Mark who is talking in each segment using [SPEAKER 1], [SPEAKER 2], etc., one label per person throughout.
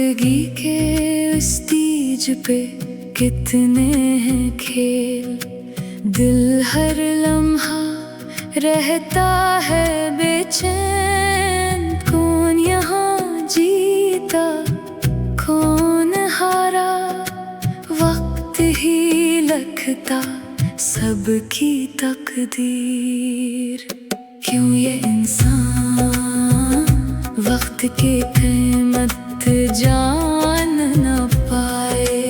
[SPEAKER 1] जिंदगी के उस तीज पे कितने हैं खेल। दिल हर लम्हा रहता है बेचैन। कौन यहाँ जीता कौन हारा, वक्त ही लिखता सबकी तकदीर। क्यों ये इंसान वक्त की कीमत जान न पाए।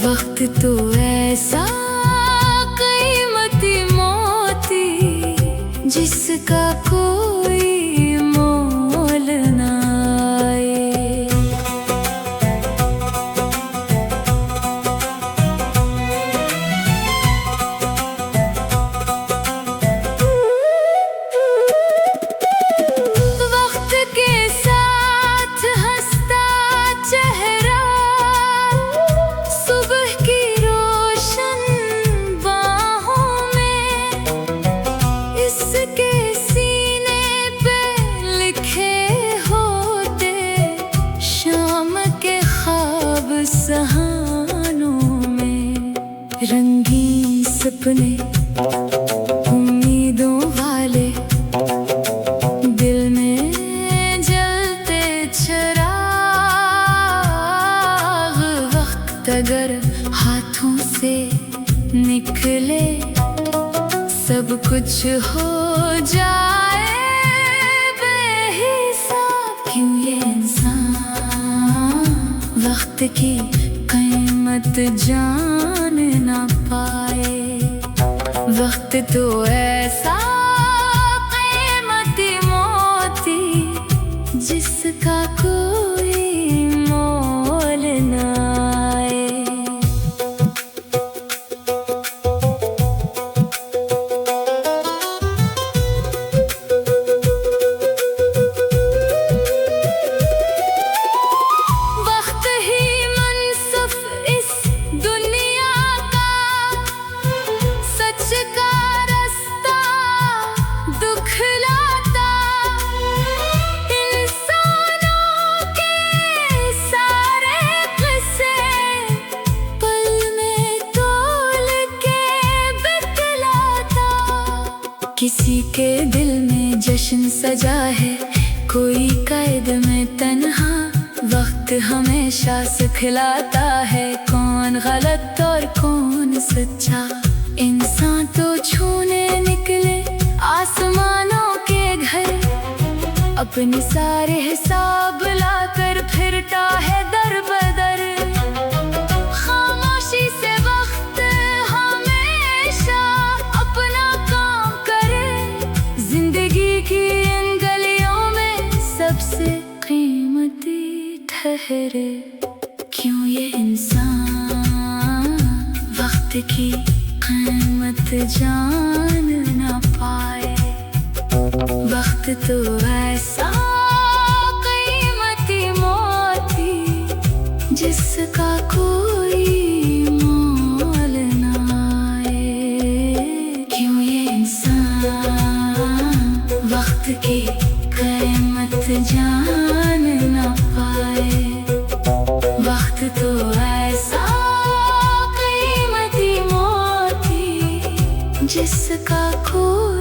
[SPEAKER 1] वक्त तो ऐसा कीमती मोती जिसका कोई मोल न आए। सहानों में रंगीन सपने उम्मीदों वाले, दिल में जलते चिराग। वक्त अगर हाथों से निकले सब कुछ हो जाए बेहिसाब। क्यों ये इंसान वक्त की कीमत जान न पाए। वक्त तो ऐसा कीमती मोती जिसका कोई मोल न आए। किसी के दिल में जश्न सजा है, कोई कैद में तन्हा। वक्त हमेशा सिखलाता है कौन गलत और कौन सच्चा। इंसान तो छूने निकले आसमानों के घर, अपने सारे हिसाब लाकर फिरता है दर बदर। खामोशी से वक्त हमेशा अपना काम करे, जिंदगी की इन गलियों में सबसे कीमती ठहरे। क्यों ये इंसान वक्त की कीमत जान न पाए। वक्त तो ऐसा कीमती मोती जिसका कोई मोल न आए। क्यों ये इंसान वक्त की कीमत जान न पाए। वक्त तो ऐसा कीमती मोती जिसका कोई